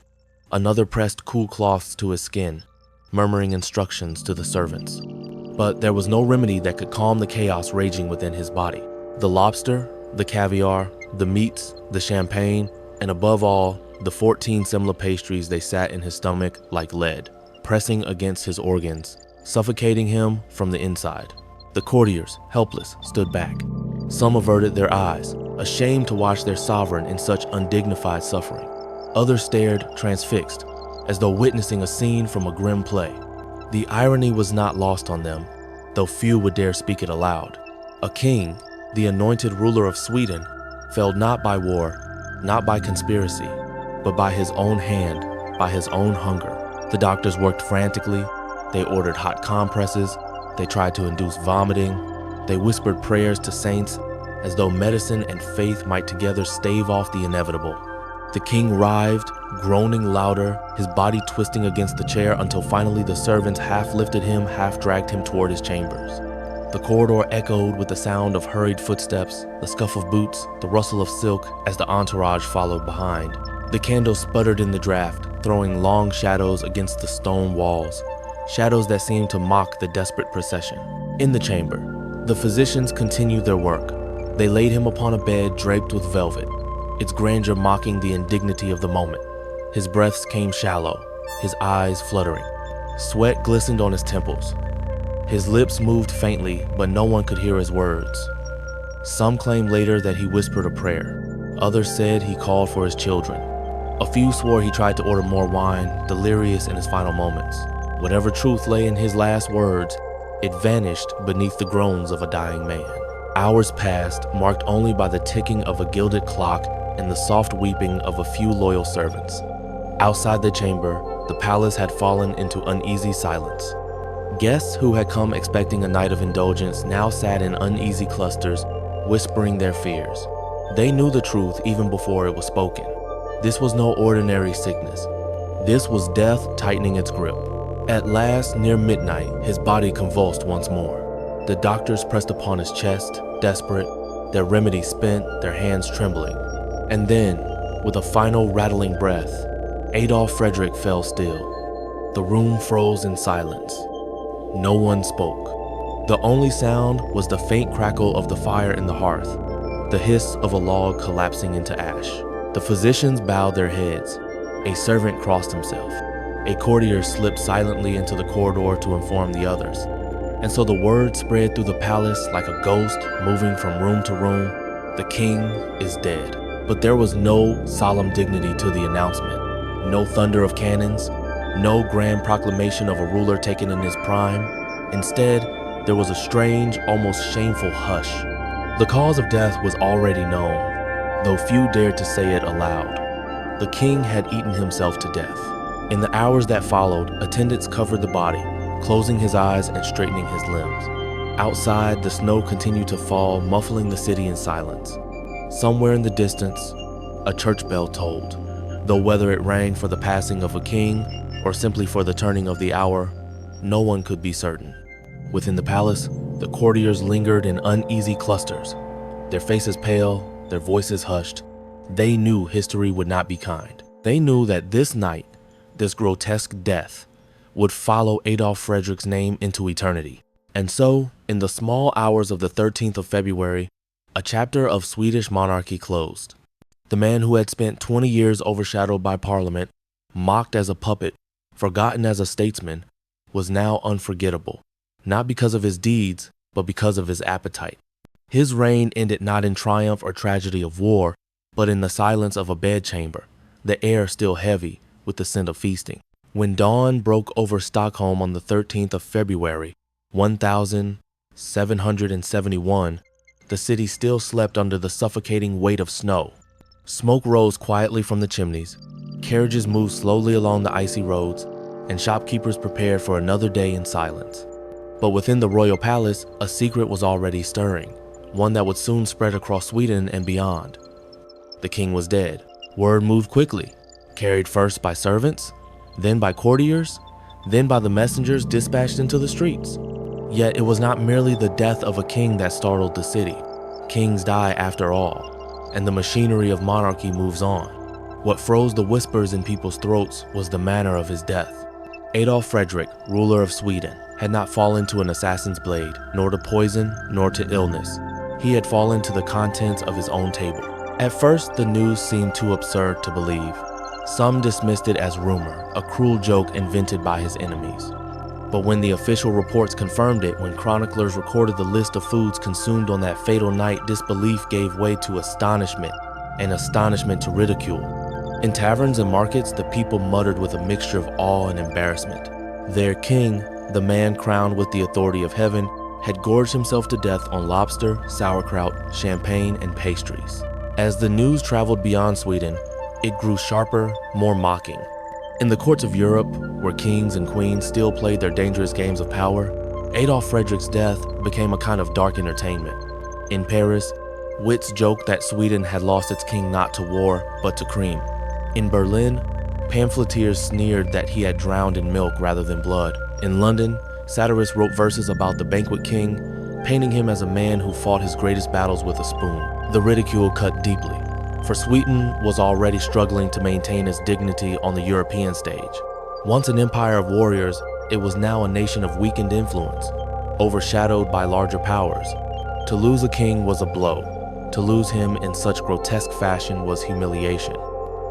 Another pressed cool cloths to his skin, murmuring instructions to the servants. But there was no remedy that could calm the chaos raging within his body. The lobster, the caviar, the meats, the champagne, and above all, the 14 semla pastries they sat in his stomach like lead, pressing against his organs, suffocating him from the inside. The courtiers, helpless, stood back. Some averted their eyes, ashamed to watch their sovereign in such undignified suffering. Others stared, transfixed, as though witnessing a scene from a grim play. The irony was not lost on them, though few would dare speak it aloud. A king, the anointed ruler of Sweden, fell not by war, not by conspiracy, but by his own hand, by his own hunger. The doctors worked frantically. They ordered hot compresses. They tried to induce vomiting. They whispered prayers to saints, as though medicine and faith might together stave off the inevitable. The king writhed, groaning louder, his body twisting against the chair until finally the servants half lifted him, half dragged him toward his chambers. The corridor echoed with the sound of hurried footsteps, the scuff of boots, the rustle of silk as the entourage followed behind. The candle sputtered in the draft, throwing long shadows against the stone walls, shadows that seemed to mock the desperate procession. In the chamber, the physicians continued their work. They laid him upon a bed draped with velvet, its grandeur mocking the indignity of the moment. His breaths came shallow, his eyes fluttering. Sweat glistened on his temples. His lips moved faintly, but no one could hear his words. Some claimed later that he whispered a prayer. Others said he called for his children. A few swore he tried to order more wine, delirious in his final moments. Whatever truth lay in his last words, it vanished beneath the groans of a dying man. Hours passed, marked only by the ticking of a gilded clock and the soft weeping of a few loyal servants. Outside the chamber, the palace had fallen into uneasy silence. Guests who had come expecting a night of indulgence now sat in uneasy clusters, whispering their fears. They knew the truth even before it was spoken. This was no ordinary sickness. This was death tightening its grip. At last, near midnight, his body convulsed once more. The doctors pressed upon his chest, desperate, their remedy spent, their hands trembling. And then, with a final rattling breath, Adolf Frederick fell still. The room froze in silence. No one spoke. The only sound was the faint crackle of the fire in the hearth, the hiss of a log collapsing into ash. The physicians bowed their heads. A servant crossed himself. A courtier slipped silently into the corridor to inform the others. And so the word spread through the palace like a ghost moving from room to room. The king is dead. But there was no solemn dignity to the announcement. No thunder of cannons. No grand proclamation of a ruler taken in his prime. Instead, there was a strange, almost shameful hush. The cause of death was already known, though few dared to say it aloud. The king had eaten himself to death. In the hours that followed, attendants covered the body, closing his eyes and straightening his limbs. Outside, the snow continued to fall, muffling the city in silence. Somewhere in the distance, a church bell tolled, though whether it rang for the passing of a king or simply for the turning of the hour, no one could be certain. Within the palace, the courtiers lingered in uneasy clusters, their faces pale, their voices hushed. They knew history would not be kind. They knew that this night, this grotesque death, would follow Adolf Frederick's name into eternity. And so, in the small hours of the 13th of February, a chapter of Swedish monarchy closed. The man who had spent 20 years overshadowed by Parliament, mocked as a puppet, forgotten as a statesman, was now unforgettable, not because of his deeds, but because of his appetite. His reign ended not in triumph or tragedy of war, but in the silence of a bedchamber, the air still heavy with the scent of feasting. When dawn broke over Stockholm on the 13th of February, 1000, 771, the city still slept under the suffocating weight of snow. Smoke rose quietly from the chimneys, carriages moved slowly along the icy roads, and shopkeepers prepared for another day in silence. But within the royal palace, a secret was already stirring, one that would soon spread across Sweden and beyond. The king was dead. Word moved quickly, carried first by servants, then by courtiers, then by the messengers dispatched into the streets. Yet it was not merely the death of a king that startled the city. Kings die after all, and the machinery of monarchy moves on. What froze the whispers in people's throats was the manner of his death. Adolf Frederick, ruler of Sweden, had not fallen to an assassin's blade, nor to poison, nor to illness. He had fallen to the contents of his own table. At first, the news seemed too absurd to believe. Some dismissed it as rumor, a cruel joke invented by his enemies. But when the official reports confirmed it, when chroniclers recorded the list of foods consumed on that fatal night, disbelief gave way to astonishment, and astonishment to ridicule. In taverns and markets, the people muttered with a mixture of awe and embarrassment. Their king, the man crowned with the authority of heaven, had gorged himself to death on lobster, sauerkraut, champagne, and pastries. As the news traveled beyond Sweden, it grew sharper, more mocking. In the courts of Europe, where kings and queens still played their dangerous games of power, Adolf Frederick's death became a kind of dark entertainment. In Paris, wits joked that Sweden had lost its king not to war, but to cream. In Berlin, pamphleteers sneered that he had drowned in milk rather than blood. In London, satirists wrote verses about the banquet king, painting him as a man who fought his greatest battles with a spoon. The ridicule cut deeply, for Sweden was already struggling to maintain its dignity on the European stage. Once an empire of warriors, it was now a nation of weakened influence, overshadowed by larger powers. To lose a king was a blow. To lose him in such grotesque fashion was humiliation.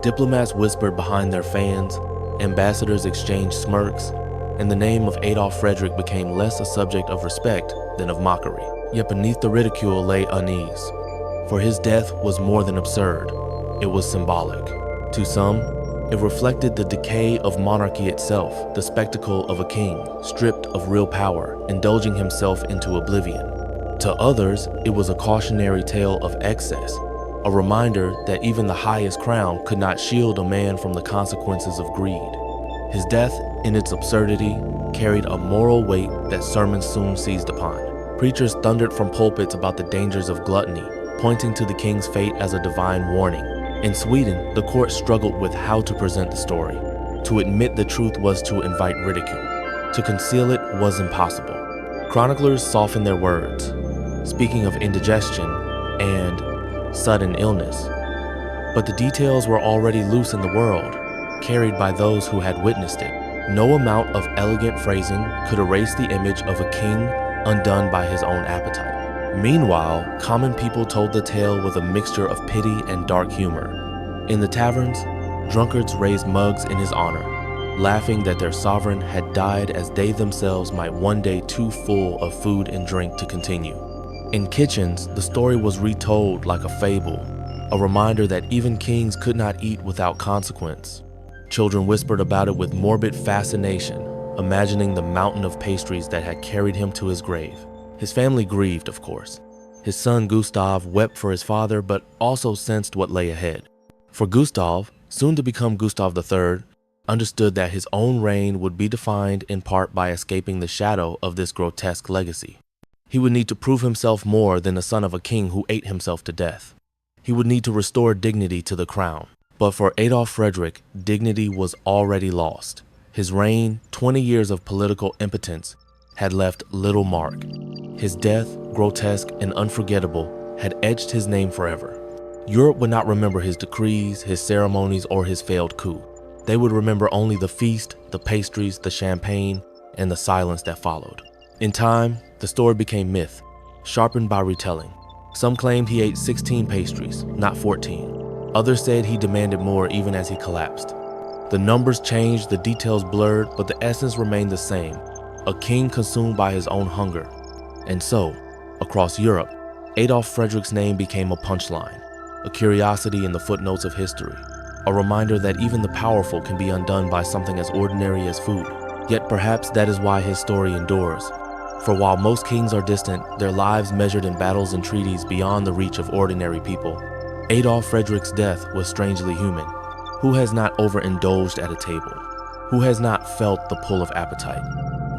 Diplomats whispered behind their fans, ambassadors exchanged smirks, and the name of Adolf Frederick became less a subject of respect than of mockery. Yet beneath the ridicule lay unease, for his death was more than absurd, it was symbolic. To some, it reflected the decay of monarchy itself, the spectacle of a king, stripped of real power, indulging himself into oblivion. To others, it was a cautionary tale of excess, a reminder that even the highest crown could not shield a man from the consequences of greed. His death, in its absurdity, carried a moral weight that sermons soon seized upon. Preachers thundered from pulpits about the dangers of gluttony, pointing to the king's fate as a divine warning. In Sweden, the court struggled with how to present the story. To admit the truth was to invite ridicule. To conceal it was impossible. Chroniclers softened their words, speaking of indigestion and sudden illness. But the details were already loose in the world, carried by those who had witnessed it. No amount of elegant phrasing could erase the image of a king undone by his own appetite. Meanwhile, common people told the tale with a mixture of pity and dark humor. In the taverns, drunkards raised mugs in his honor, laughing that their sovereign had died as they themselves might one day too full of food and drink to continue. In kitchens, the story was retold like a fable, a reminder that even kings could not eat without consequence. Children whispered about it with morbid fascination, imagining the mountain of pastries that had carried him to his grave. His family grieved, of course. His son Gustav wept for his father, but also sensed what lay ahead. For Gustav, soon to become Gustav III, understood that his own reign would be defined in part by escaping the shadow of this grotesque legacy. He would need to prove himself more than the son of a king who ate himself to death. He would need to restore dignity to the crown. But for Adolf Frederick, dignity was already lost. His reign, 20 years of political impotence, had left little mark. His death, grotesque and unforgettable, had etched his name forever. Europe would not remember his decrees, his ceremonies, or his failed coup. They would remember only the feast, the pastries, the champagne, and the silence that followed. In time, the story became myth, sharpened by retelling. Some claimed he ate 16 pastries, not 14. Others said he demanded more even as he collapsed. The numbers changed, the details blurred, but the essence remained the same. A king consumed by his own hunger. And so, across Europe, Adolf Frederick's name became a punchline, a curiosity in the footnotes of history, a reminder that even the powerful can be undone by something as ordinary as food. Yet perhaps that is why his story endures. For while most kings are distant, their lives measured in battles and treaties beyond the reach of ordinary people, Adolf Frederick's death was strangely human. Who has not overindulged at a table? Who has not felt the pull of appetite?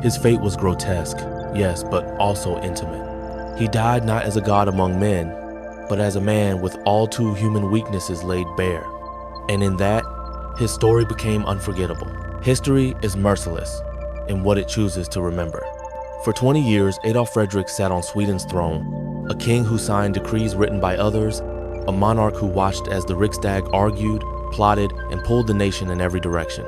His fate was grotesque, yes, but also intimate. He died not as a god among men, but as a man with all too human weaknesses laid bare. And in that, his story became unforgettable. History is merciless in what it chooses to remember. For 20 years, Adolf Frederick sat on Sweden's throne, a king who signed decrees written by others, a monarch who watched as the Riksdag argued, plotted, and pulled the nation in every direction.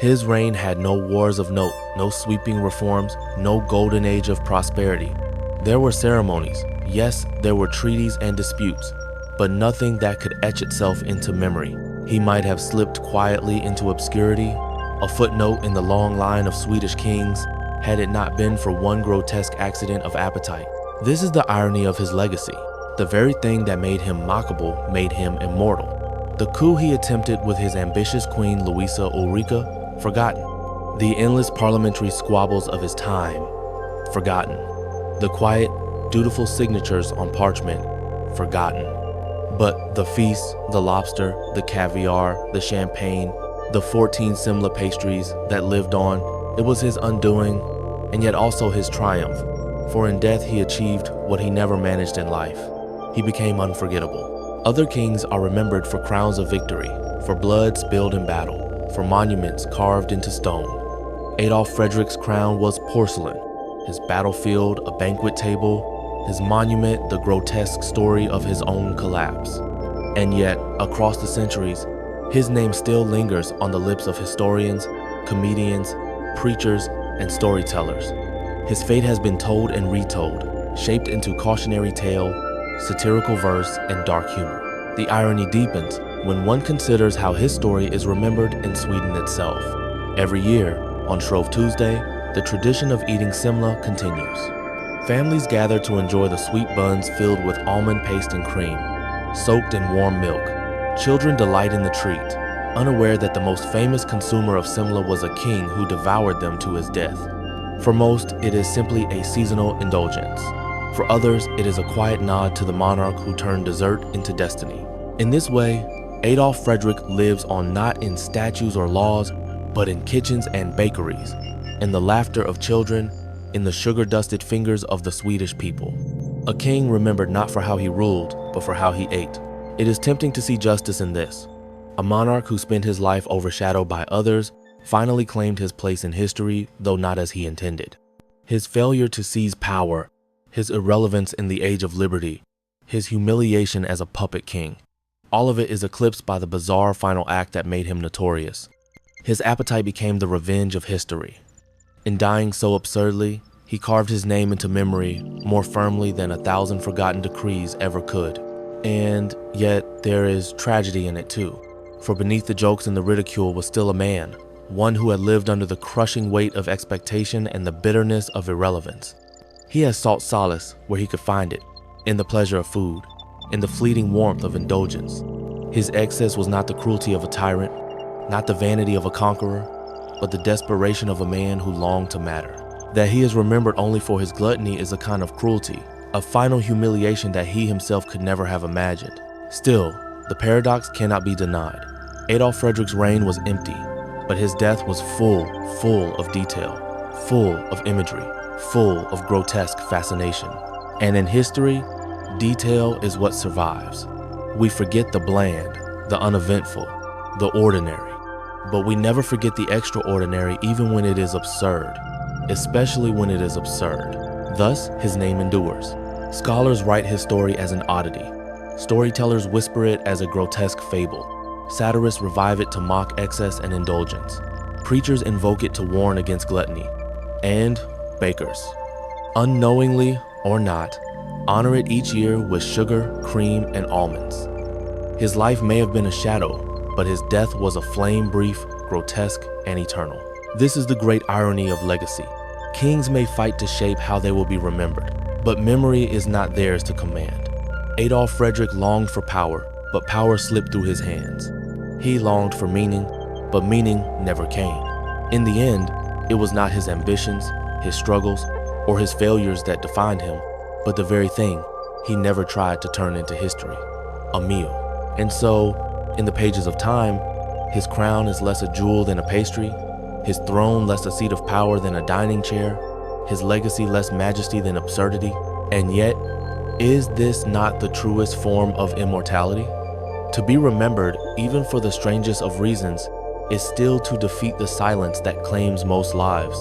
His reign had no wars of note, no sweeping reforms, no golden age of prosperity. There were ceremonies, yes, there were treaties and disputes, but nothing that could etch itself into memory. He might have slipped quietly into obscurity, a footnote in the long line of Swedish kings, had it not been for one grotesque accident of appetite. This is the irony of his legacy. The very thing that made him mockable made him immortal. The coup he attempted with his ambitious queen Louisa Ulrika, forgotten. The endless parliamentary squabbles of his time, forgotten. The quiet, dutiful signatures on parchment, forgotten. But the feast, the lobster, the caviar, the champagne, the 14 semla pastries that lived on, it was his undoing, and yet also his triumph, for in death he achieved what he never managed in life. He became unforgettable. Other kings are remembered for crowns of victory, for blood spilled in battle, for monuments carved into stone. Adolf Frederick's crown was porcelain, his battlefield a banquet table, his monument the grotesque story of his own collapse. And yet, across the centuries, his name still lingers on the lips of historians, comedians, preachers, and storytellers. His fate has been told and retold, shaped into cautionary tale, satirical verse, and dark humor. The irony deepens when one considers how his story is remembered in Sweden itself. Every year, on Shrove Tuesday, the tradition of eating semla continues. Families gather to enjoy the sweet buns filled with almond paste and cream, soaked in warm milk. Children delight in the treat, unaware that the most famous consumer of semla was a king who devoured them to his death. For most, it is simply a seasonal indulgence. For others, it is a quiet nod to the monarch who turned dessert into destiny. In this way, Adolf Frederick lives on not in statues or laws, but in kitchens and bakeries, in the laughter of children, in the sugar-dusted fingers of the Swedish people. A king remembered not for how he ruled, but for how he ate. It is tempting to see justice in this. A monarch who spent his life overshadowed by others finally claimed his place in history, though not as he intended. His failure to seize power, his irrelevance in the age of liberty, his humiliation as a puppet king, all of it is eclipsed by the bizarre final act that made him notorious. His appetite became the revenge of history. In dying so absurdly, he carved his name into memory more firmly than 1,000 forgotten decrees ever could. And yet there is tragedy in it too. For beneath the jokes and the ridicule was still a man, one who had lived under the crushing weight of expectation and the bitterness of irrelevance. He has sought solace where he could find it, in the pleasure of food, in the fleeting warmth of indulgence. His excess was not the cruelty of a tyrant, not the vanity of a conqueror, but the desperation of a man who longed to matter. That he is remembered only for his gluttony is a kind of cruelty, a final humiliation that he himself could never have imagined. Still, the paradox cannot be denied. Adolf Frederick's reign was empty, but his death was full of detail, full of imagery, full of grotesque fascination. And in history, detail is what survives. We forget the bland, the uneventful, the ordinary, but we never forget the extraordinary even when it is absurd, especially when it is absurd. Thus, his name endures. Scholars write his story as an oddity. Storytellers whisper it as a grotesque fable. Satirists revive it to mock excess and indulgence. Preachers invoke it to warn against gluttony. And bakers, unknowingly or not, honor it each year with sugar, cream, and almonds. His life may have been a shadow, but his death was a flame brief, grotesque, and eternal. This is the great irony of legacy. Kings may fight to shape how they will be remembered, but memory is not theirs to command. Adolf Frederick longed for power, but power slipped through his hands. He longed for meaning, but meaning never came. In the end, it was not his ambitions, his struggles, or his failures that defined him, but the very thing he never tried to turn into history, a meal. And so, in the pages of time, his crown is less a jewel than a pastry, his throne less a seat of power than a dining chair, his legacy less majesty than absurdity. And yet, is this not the truest form of immortality? To be remembered, even for the strangest of reasons, is still to defeat the silence that claims most lives.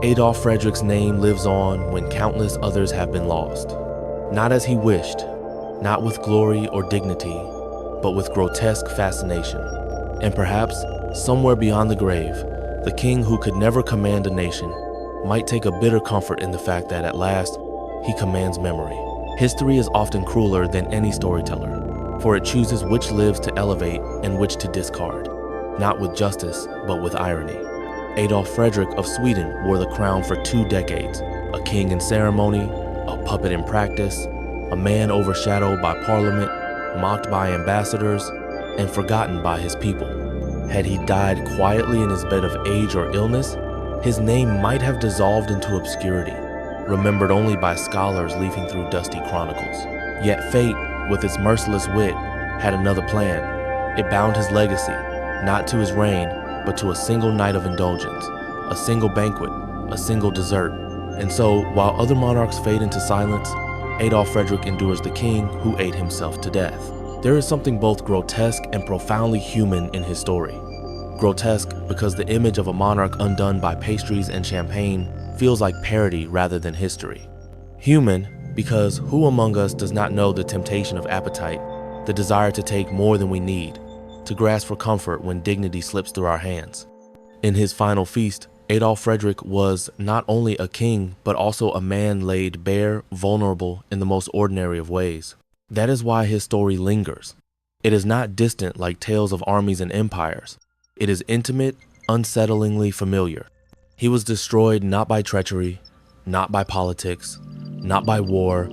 Adolf Frederick's name lives on when countless others have been lost. Not as he wished, not with glory or dignity, but with grotesque fascination. And perhaps, somewhere beyond the grave, the king who could never command a nation might take a bitter comfort in the fact that at last, he commands memory. History is often crueler than any storyteller, for it chooses which lives to elevate and which to discard, not with justice, but with irony. Adolf Frederick of Sweden wore the crown for 2 decades, a king in ceremony, a puppet in practice, a man overshadowed by parliament, mocked by ambassadors, and forgotten by his people. Had he died quietly in his bed of age or illness, his name might have dissolved into obscurity, remembered only by scholars leafing through dusty chronicles. Yet fate, with its merciless wit, had another plan. It bound his legacy, not to his reign, but to a single night of indulgence, a single banquet, a single dessert. And so, while other monarchs fade into silence, Adolf Frederick endures the king who ate himself to death. There is something both grotesque and profoundly human in his story. Grotesque because the image of a monarch undone by pastries and champagne feels like parody rather than history. Human because who among us does not know the temptation of appetite, the desire to take more than we need, to grasp for comfort when dignity slips through our hands. In his final feast, Adolf Frederick was not only a king, but also a man laid bare, vulnerable in the most ordinary of ways. That is why his story lingers. It is not distant like tales of armies and empires. It is intimate, unsettlingly familiar. He was destroyed not by treachery, not by politics, not by war,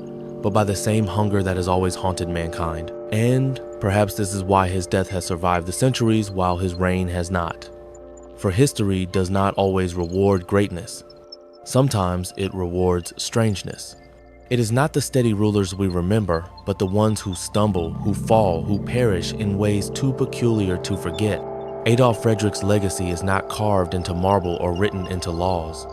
but by the same hunger that has always haunted mankind. And perhaps this is why his death has survived the centuries while his reign has not. For history does not always reward greatness. Sometimes it rewards strangeness. It is not the steady rulers we remember, but the ones who stumble, who fall, who perish in ways too peculiar to forget. Adolf Frederick's legacy is not carved into marble or written into laws.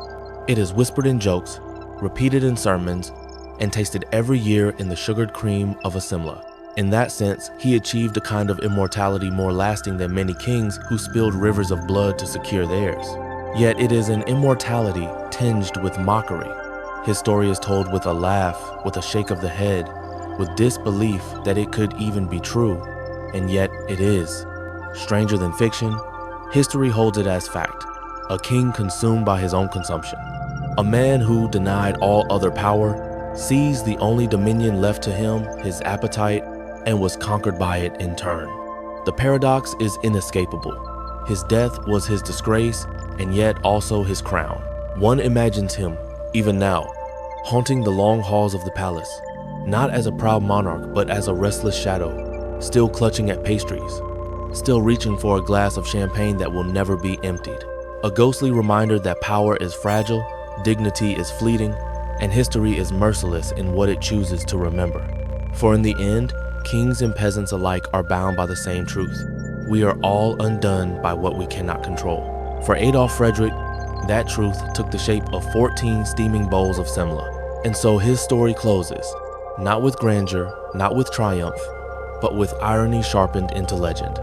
It is whispered in jokes, repeated in sermons, and tasted every year in the sugared cream of a semla. In that sense, he achieved a kind of immortality more lasting than many kings who spilled rivers of blood to secure theirs. Yet it is an immortality tinged with mockery. His story is told with a laugh, with a shake of the head, with disbelief that it could even be true, and yet it is. Stranger than fiction, history holds it as fact. A king consumed by his own consumption. A man who, denied all other power, seized the only dominion left to him, his appetite, and was conquered by it in turn. The paradox is inescapable. His death was his disgrace, and yet also his crown. One imagines him, even now, haunting the long halls of the palace, not as a proud monarch, but as a restless shadow, still clutching at pastries, still reaching for a glass of champagne that will never be emptied. A ghostly reminder that power is fragile, dignity is fleeting, and history is merciless in what it chooses to remember. For in the end, kings and peasants alike are bound by the same truth. We are all undone by what we cannot control. For Adolf Frederick, that truth took the shape of 14 steaming bowls of semla. And so his story closes, not with grandeur, not with triumph, but with irony sharpened into legend.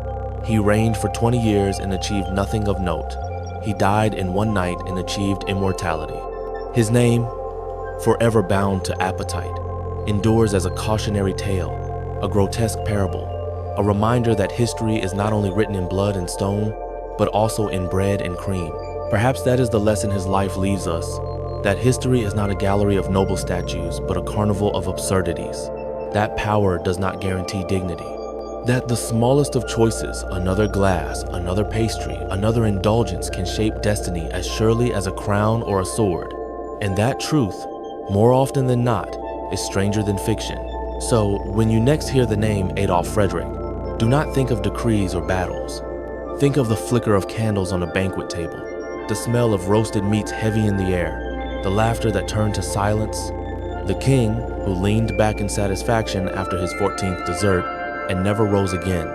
He reigned for 20 years and achieved nothing of note. He died in one night and achieved immortality. His name, forever bound to appetite, endures as a cautionary tale, a grotesque parable, a reminder that history is not only written in blood and stone, but also in bread and cream. Perhaps that is the lesson his life leaves us, that history is not a gallery of noble statues, but a carnival of absurdities. That power does not guarantee dignity. That the smallest of choices, another glass, another pastry, another indulgence can shape destiny as surely as a crown or a sword. And that truth, more often than not, is stranger than fiction. So, when you next hear the name Adolf Frederick, do not think of decrees or battles. Think of the flicker of candles on a banquet table, the smell of roasted meats heavy in the air, the laughter that turned to silence, the king who leaned back in satisfaction after his 14th dessert and never rose again.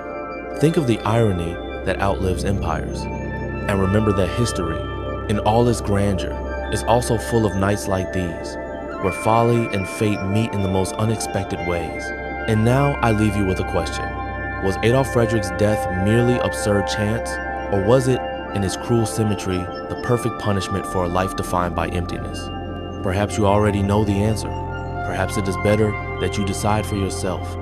Think of the irony that outlives empires. And remember that history, in all its grandeur, is also full of nights like these, where folly and fate meet in the most unexpected ways. And now I leave you with a question. Was Adolf Frederick's death merely absurd chance, or was it, in its cruel symmetry, the perfect punishment for a life defined by emptiness? Perhaps you already know the answer. Perhaps it is better that you decide for yourself.